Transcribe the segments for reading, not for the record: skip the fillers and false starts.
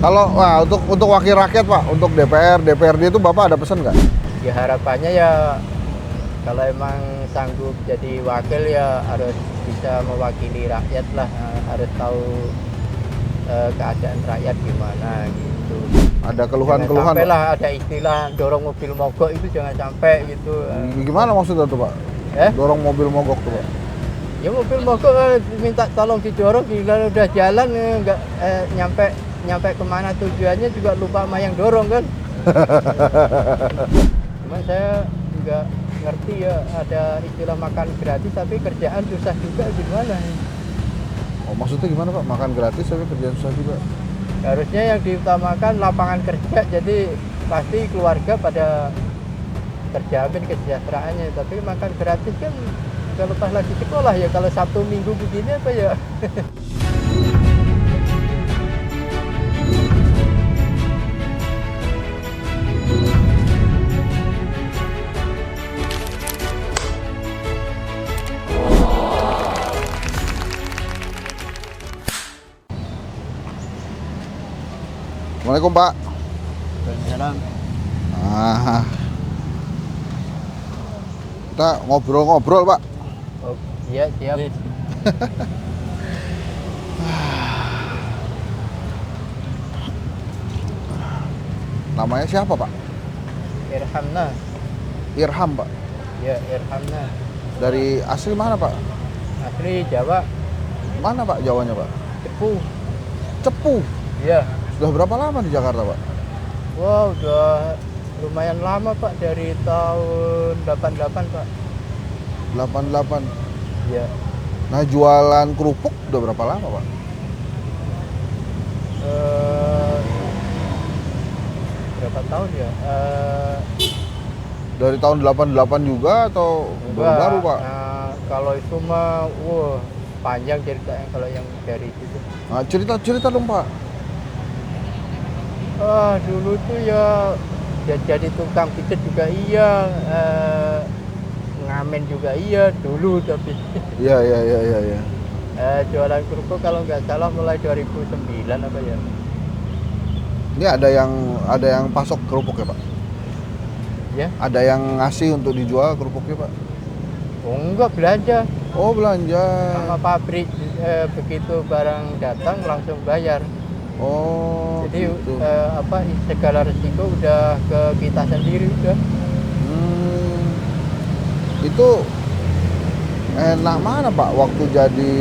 Kalau untuk wakil rakyat Pak, untuk DPR, DPRD itu Bapak ada pesan nggak? Ya harapannya ya kalau emang sanggup jadi wakil ya harus bisa mewakili rakyat lah, harus tahu keadaan rakyat gimana gitu. Ada keluhan-keluhan Jangan sampai Pak? lah ada istilah dorong mobil mogok itu jangan sampai gitu. Gimana maksudnya tuh Pak? Dorong mobil mogok tuh Pak? Ya mobil mogok minta tolong didorong, gila udah jalan nggak nyampe kemana tujuannya juga lupa sama yang dorong kan. Cuman saya nggak ngerti ya ada istilah makan gratis tapi kerjaan susah juga gimana. Oh maksudnya gimana Pak? Makan gratis tapi kerjaan susah juga? Harusnya yang diutamakan lapangan kerja, jadi pasti keluarga pada terjamin kesejahteraannya, tapi makan gratis kan kalau pas lagi sekolah ya, kalau Sabtu Minggu begini apa ya. Assalamualaikum Pak. Waalaikumsalam. Kita ngobrol-ngobrol Pak. Oh, iya siap. Namanya siapa Pak? Irhamna. Irham Pak. Ya, Irhamna. Dari asli mana Pak? Asli Jawa, Mana Pak Jawanya Pak? Cepu. Cepu. Iya. Sudah berapa lama di Jakarta Pak? Wow, udah lumayan lama Pak, dari tahun 88 Pak. 88. Iya. Nah jualan kerupuk udah berapa lama Pak? Berapa tahun ya? Dari tahun 88 juga atau baru-baru Pak? Kalau itu mah, wah panjang ceritanya kalau yang dari situ. Nah, cerita dong Pak. Dulu tuh ya jadi tukang pijat juga iya, ngamen juga iya dulu, tapi Iya. jualan kerupuk kalau nggak salah mulai 2009 apa ya. Ini ada yang pasok kerupuk ya Pak? Ya? Ada yang ngasih untuk dijual kerupuknya Pak? Oh enggak, belanja Oh belanja. sama pabrik, begitu barang datang langsung bayar. Oh Jadi gitu. segala resiko udah ke kita sendiri udah. Itu enak mana Pak waktu jadi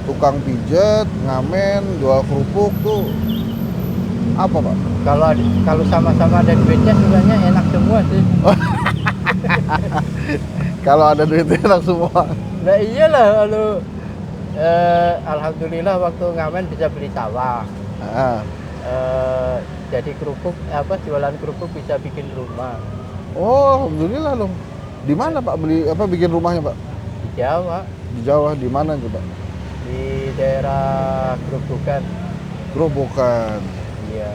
tukang pijat, ngamen, jual kerupuk tuh apa Pak? Kalau sama-sama ada duitnya sebenarnya enak semua sih. Kalau ada duitnya enak semua. Nah iyalah, alhamdulillah waktu ngamen bisa beli sawah. Jadi jualan kerupuk bisa bikin rumah Oh alhamdulillah dong. Di mana Pak bikin rumahnya Pak? di Jawa, Di Jawa di mana tuh Pak? di daerah Grobogan. Grobogan. Iya.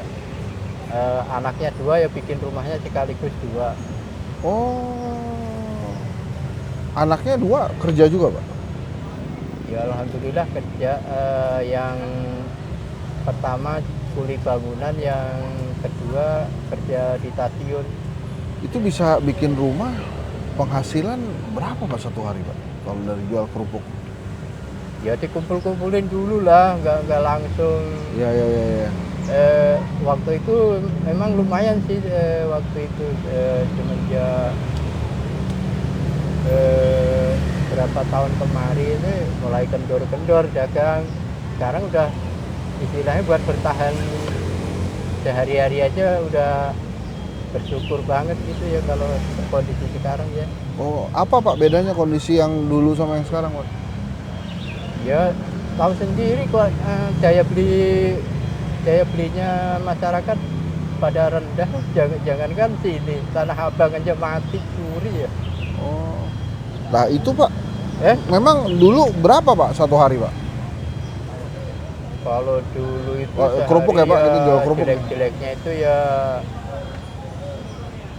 Anaknya 2 ya bikin rumahnya sekaligus 2. Oh. Anaknya 2 kerja juga Pak? Ya alhamdulillah kerja, yang pertama kuli bangunan, yang kedua kerja di stasiun. Itu bisa bikin rumah, penghasilan berapa Pak satu hari Pak? Kalau dari jual kerupuk? Ya dikumpul-kumpulin dulu lah, nggak langsung. Iya. Waktu itu memang lumayan sih, waktu itu semenjak berapa tahun kemarin ini mulai kendor-kendor dagang. Sekarang udah istilahnya buat bertahan sehari-hari aja udah bersyukur banget gitu ya kalau kondisi sekarang ya. Oh, apa Pak bedanya kondisi yang dulu sama yang sekarang Pak? Ya tahu sendiri kok, daya belinya masyarakat pada rendah. Jangankan sini, Tanah Abang aja mati curi ya. Oh. Nah itu Pak, memang dulu berapa Pak satu hari Pak? Kalau dulu itu kerupuk ya Pak, itu jual kerupuk. Jelek-jeleknya itu ya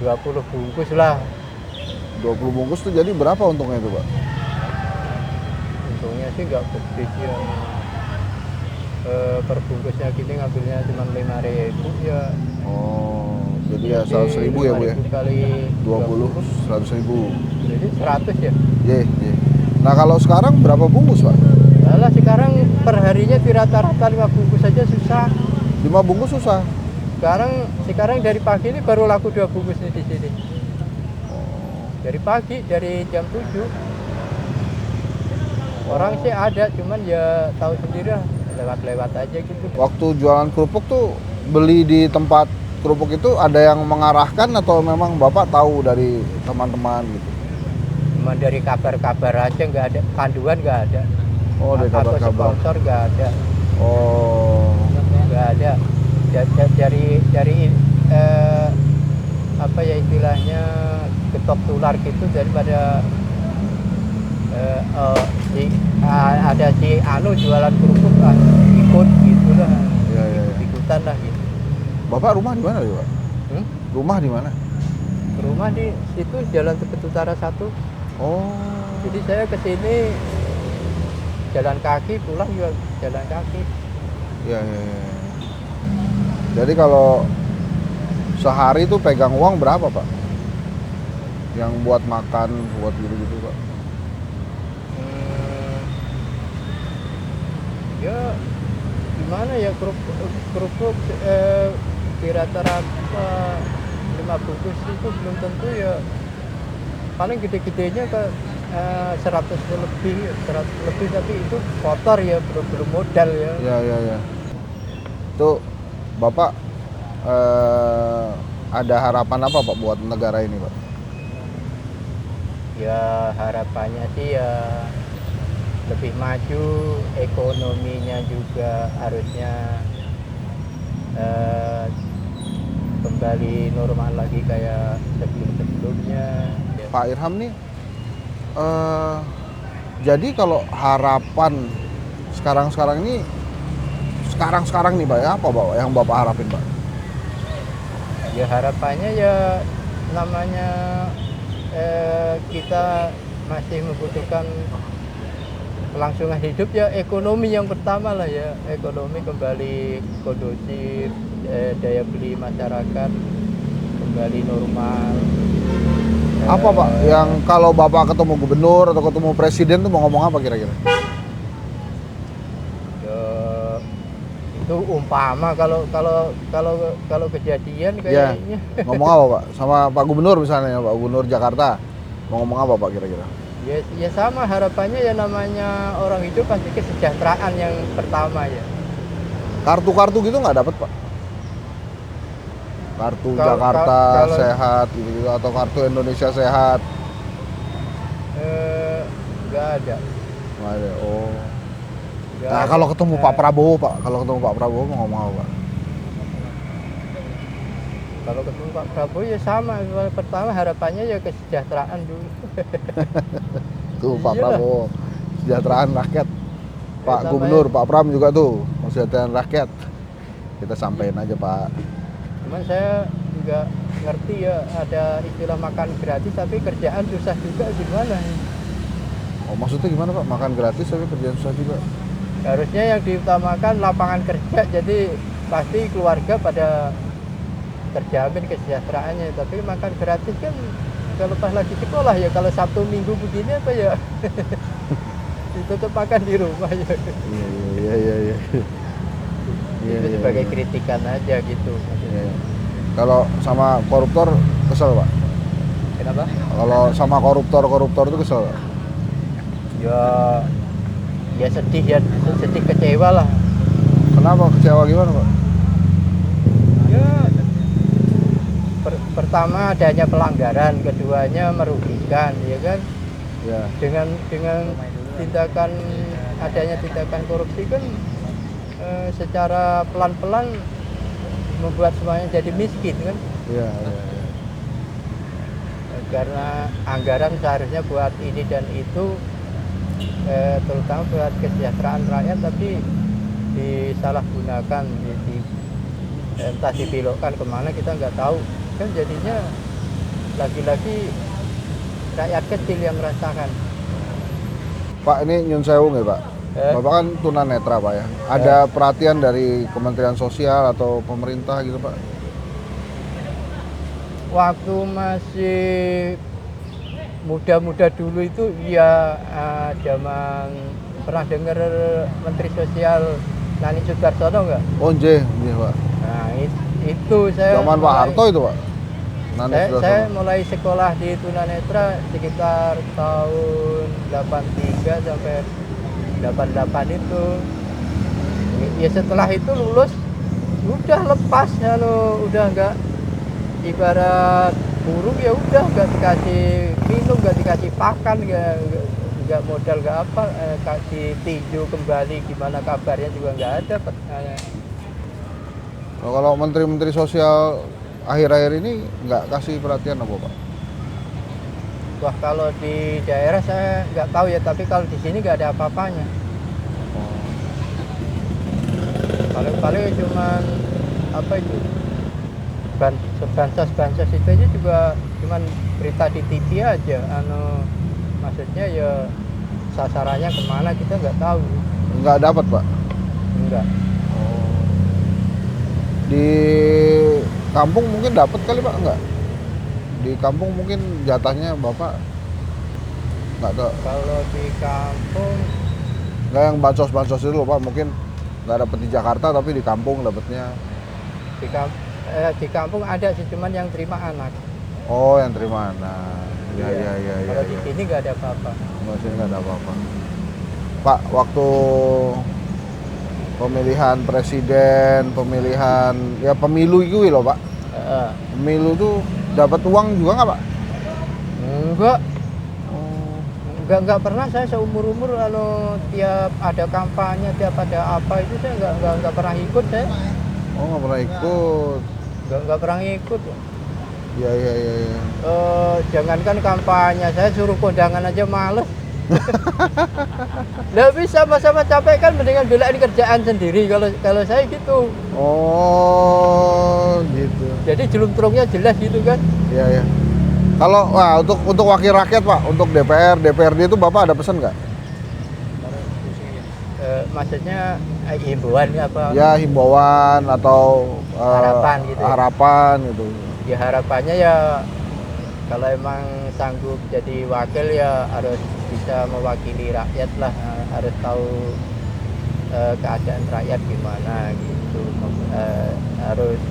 20 bungkus lah. 20 bungkus tuh jadi berapa untungnya itu Pak? Untungnya sih nggak gede sih ya. perbungkusnya gini ngambilnya cuma 5.000 ya. Oh, jadi ya 100.000 ya Bu ya? 5.000 kali 20, 100.000. jadi 100 ya. Ye, ye. Nah kalau sekarang berapa bungkus Pak? Lah sekarang perharinya di rata-rata 5 bungkus saja susah. 5 bungkus susah? Sekarang dari pagi ini baru laku 2 bungkus nih di sini. Dari pagi, dari jam 7. Orang sih ada, cuman ya tahu sendiri lah, lewat-lewat aja gitu. Waktu jualan kerupuk tuh beli di tempat kerupuk itu ada yang mengarahkan atau memang Bapak tahu dari teman-teman gitu? Cuman dari kabar-kabar aja, nggak ada panduan, nggak ada. Oh, dari Atau kabar-kabar. sponsor nggak ada, Oh, nggak ada. Dari apa ya istilahnya getok tular gitu daripada ada si Anu jualan kerupuk lah, ikut gitu lah, iya, iya, iya. ikutan lah gitu. Bapak rumah di mana Pak? Hmm? Rumah di mana? Rumah di situ Jalan Tebet Utara 1. Oh, Jadi saya ke sini jalan kaki, pulang juga jalan kaki. iya, iya, iya. Jadi kalau sehari tuh pegang uang berapa Pak? Yang buat makan, buat gitu-gitu Pak? Hmm, ya gimana ya kerupuk di rata-rata 5 bungkus itu belum tentu ya, paling gede-gedenya ke 100 lebih, 100 lebih, tapi itu kotor ya, belum modal ya. Iya, iya, iya. Tuh Bapak ada harapan apa Pak buat negara ini Pak? Ya harapannya sih ya lebih maju, ekonominya juga harusnya kembali normal lagi kayak sebelum-sebelumnya. Pak Irham nih, jadi kalau harapan sekarang nih Pak ya, apa Pak yang Bapak harapin Pak? Ya harapannya ya namanya kita masih membutuhkan kelangsungan hidup, ya ekonomi yang pertama lah ya, ekonomi kembali kondusif, daya beli masyarakat kembali normal. Apa Pak yang kalau Bapak ketemu gubernur atau ketemu presiden tuh mau ngomong apa kira-kira? Ya, itu umpama kalau kejadian Ya, kayaknya. ngomong apa Pak? Sama Pak Gubernur misalnya, Pak Gubernur Jakarta. Mau ngomong apa Pak kira-kira? Ya sama, harapannya ya namanya orang hidup pasti kesejahteraan yang pertama ya. Kartu-kartu gitu nggak dapat Pak? Kartu Jakarta sehat gitu atau kartu Indonesia sehat? Nggak ada. Nggak ada. Oh. Nggak Nah ada. kalau ketemu Pak Prabowo Pak, kalau ketemu Pak Prabowo mau ngomong apa Pak? Kalau ketemu Pak Prabowo ya sama, pertama harapannya ya kesejahteraan dulu. Tuh Pak Iyalah. Prabowo, kesejahteraan rakyat. Pak sama Gubernur, ya. Pak Pram juga tuh, kesejahteraan rakyat. Kita sampein aja Pak. Cuman saya nggak ngerti ya, ada istilah makan gratis tapi kerjaan susah juga, gimana ya? Oh maksudnya gimana Pak? Makan gratis tapi kerjaan susah juga? Harusnya yang diutamakan lapangan kerja, jadi pasti keluarga pada terjamin kesejahteraannya, tapi makan gratis kan kalau pas lagi sekolah ya, kalau Sabtu Minggu begini apa ya tetap makan di rumah ya. Iya. Itu sebagai kritikan aja gitu. Iya. Kalau sama koruptor kesel Pak? Kenapa? Kalau sama koruptor itu kesel Pak? Ya sedih ya, sedih kecewa lah. Kenapa kecewa gimana Pak? Ya pertama adanya pelanggaran, keduanya merugikan, ya kan? Ya. Dengan adanya tindakan korupsi kan secara pelan-pelan membuat semuanya jadi miskin kan? Iya. Karena anggaran seharusnya buat ini dan itu, terutama buat kesejahteraan rakyat, tapi disalahgunakan, entah dibelokkan kemana kita nggak tahu, kan jadinya lagi-lagi rakyat kecil yang merasakan. Pak ini nyun sewu nggak Pak? Bapak kan tunanetra Pak ya. Ada perhatian dari Kementerian Sosial atau pemerintah gitu Pak? Waktu masih muda-muda dulu itu ya zaman pernah dengar Menteri Sosial Nani Sudarsono nggak? Oh nggih, Pak. Nah itu saya Zaman Pak Harto itu Pak. Nani Sudarsono. saya mulai sekolah di tunanetra sekitar tahun 83 sampai 88 itu. Ya setelah itu lulus udah lepas udah nggak, ibarat burung ya udah nggak dikasih minum, nggak dikasih pakan, nggak modal, nggak apa, kasih tinju kembali gimana kabarnya juga nggak ada. Kalau menteri-menteri sosial akhir-akhir ini nggak kasih perhatian apa Pak? Wah kalau di daerah saya nggak tahu ya, tapi kalau di sini nggak ada apa-apanya. Paling cuman apa itu, bansos itu aja juga cuman berita di TV aja, maksudnya ya sasarannya kemana kita nggak tahu. Nggak dapat Pak? Enggak. Di kampung mungkin dapat kali Pak, enggak? Di kampung mungkin jatahnya Bapak nggak tahu. Kalau di kampung Nggak yang bansos-bansos itu loh Pak, mungkin nggak dapat di Jakarta tapi di kampung dapatnya. di kampung ada sih, cuman yang terima anak. Oh yang terima anak. Ya. Kalau di sini nggak ada apa-apa. Di sini nggak ada apa-apa. Pak, waktu pemilihan presiden, pemilihan ya pemilu itu loh Pak. Pemilu tuh dapat uang juga nggak Pak? Enggak. Enggak pernah saya seumur-umur tiap ada kampanye, tiap ada apa itu saya enggak pernah ikut saya. Oh nggak pernah ikut. Enggak pernah ikut. Iya. Jangankan kampanye, saya suruh kondangan aja males. Nggak bisa, sama-sama capek kan, mendingan belain kerjaan sendiri kalau saya gitu. Oh gitu. Jadi jeluntrungnya jelas gitu kan. Iya. Kalau untuk wakil rakyat Pak, untuk DPR, DPRD itu Bapak ada pesan nggak? Maksudnya himbauan apa? Ya himbauan atau harapan gitu. Harapan gitu. Ya harapannya ya kalau emang sanggup jadi wakil ya harus bisa mewakili rakyat lah, harus tahu keadaan rakyat gimana gitu, harus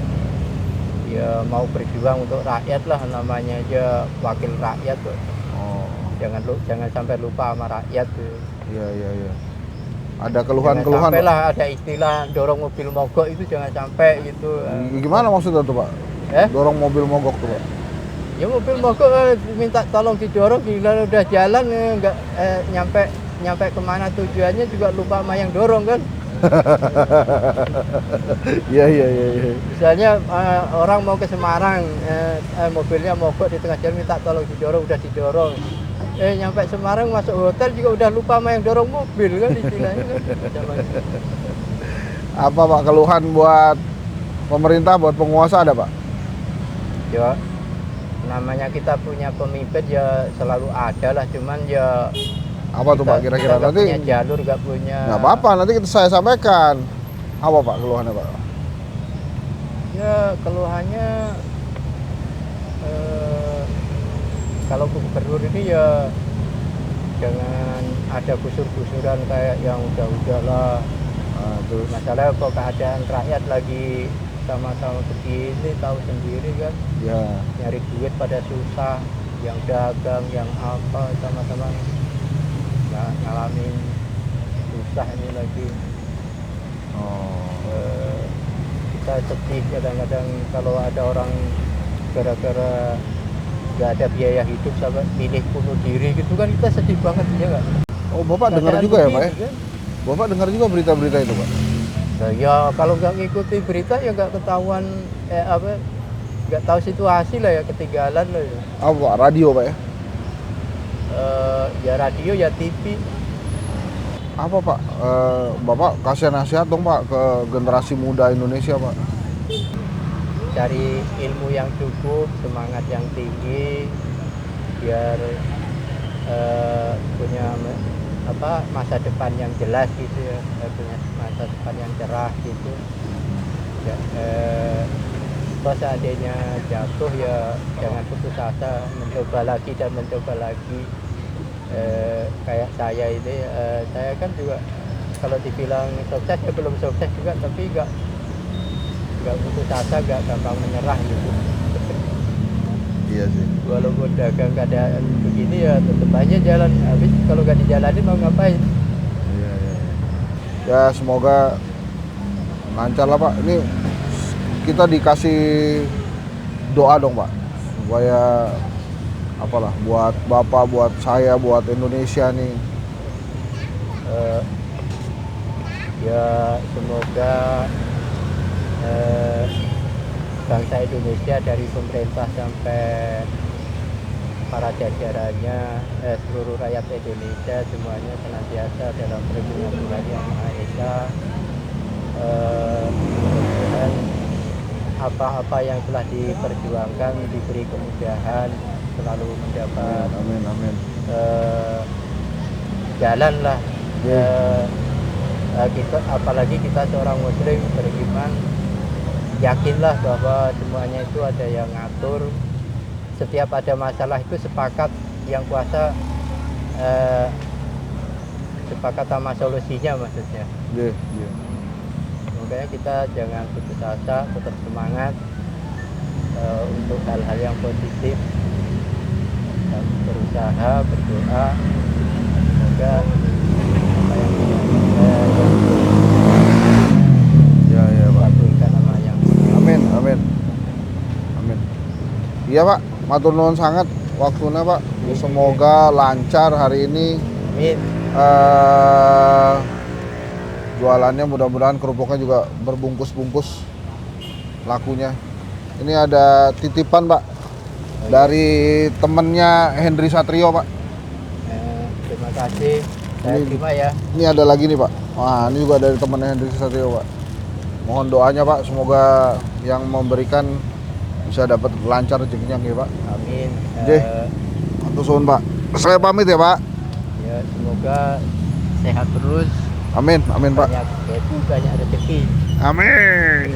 ya mau berjuang untuk rakyat lah, namanya aja wakil rakyat tuh. Oh. Jangan sampai lupa sama rakyat tuh. Iya. Ada keluhan-keluhan. Sampai lah ada istilah dorong mobil mogok itu jangan sampai gitu. Gimana maksudnya tuh Pak? Dorong mobil mogok tuh Pak? Ya mobil mogok minta tolong didorong, gila udah jalan nggak nyampe kemana tujuannya juga lupa sama yang dorong kan. Iya. Misalnya orang mau ke Semarang, mobilnya mogok di tengah jalan, minta tolong didorong, udah didorong. Nyampe Semarang masuk hotel juga udah lupa sama yang dorong mobil kan, istilahnya kan. Apa Pak keluhan buat pemerintah, buat penguasa ada Pak? Ya namanya kita punya pemimpin ya selalu ada lah, cuman ya apa tuh Pak kira-kira nanti? Punya jalur, nggak punya. Nggak apa-apa, nanti saya sampaikan. Apa Pak keluhannya Pak? Ya keluhannya kalau gubernur ini ya jangan ada gusur-gusuran kayak yang udah lah. Terus Masalah kok keadaan rakyat lagi sama-sama begini, tahu sendiri kan. ya. Nyari duit pada susah, yang dagang, yang apa sama-sama ngalamin susah ini lagi. Kita sedih kadang-kadang kalau ada orang gara-gara nggak ada biaya hidup sampai milih bunuh diri gitu kan, kita sedih banget ya nggak? Oh Bapak dengar juga ya Pak ya? Kan? Bapak dengar juga berita-berita itu Pak? Nah, ya kalau nggak ngikuti berita ya nggak ketahuan nggak tahu situasi lah ya, ketinggalan lah ya. Apa Pak? Radio Pak ya? Ya radio ya TV. Apa Pak? Bapak kasih nasihat dong Pak ke generasi muda Indonesia Pak? Cari ilmu yang cukup, semangat yang tinggi, biar punya masa depan yang jelas gitu ya, punya masa depan yang cerah gitu. Ya, kalau seandainya jatuh ya jangan putus asa, mencoba lagi dan mencoba lagi. Kayak saya ini, saya kan juga kalau dibilang sukses ya belum sukses juga, tapi nggak putus asa, nggak gampang menyerah gitu. Iya sih. Walaupun dagang keadaan begini ya tetap aja jalan. Habis kalau nggak dijalanin mau ngapain? Iya, iya, iya. Ya semoga lancar lah Pak. Ini kita dikasih doa dong Pak, supaya apalah buat Bapak, buat saya, buat Indonesia nih. Eh, ya semoga bangsa Indonesia dari pemerintah sampai para jajarannya, seluruh rakyat Indonesia semuanya senantiasa dalam perlindungan Tuhan Yang Maha Esa. Mudah-mudahan apa-apa yang telah diperjuangkan diberi kemudahan, selalu mendapat Amin, amin. jalan lah. Kita, apalagi kita seorang muslim beriman, yakinlah bahwa semuanya itu ada yang ngatur. Setiap ada masalah itu sepakat yang kuasa, sepakat sama solusinya maksudnya. Iya, iya. Makanya kita jangan putus asa, tetap semangat untuk hal-hal yang positif, dan berusaha, berdoa, semoga apa yang Ya, ya Pak. dikabulkan sama yang. Amin, amin. Amin. Iya Pak, matur nuwun sangat waktunya Pak. Semoga lancar hari ini. Amin. Jualannya mudah-mudahan kerupuknya juga berbungkus-bungkus lakunya. Ini ada titipan Pak dari temennya Hendry Satrio Pak. Terima kasih. Saya terima ya. Ini ada lagi nih Pak. Wah, ini juga dari temennya Hendry Satrio Pak. Mohon doanya Pak, semoga yang memberikan bisa dapat lancar rezekinya ya Pak. Amin. Oke. Matur suwun Pak. Saya pamit ya Pak. Ya, semoga sehat terus. Amin, amin Pak. Banyak rezeki. Amin.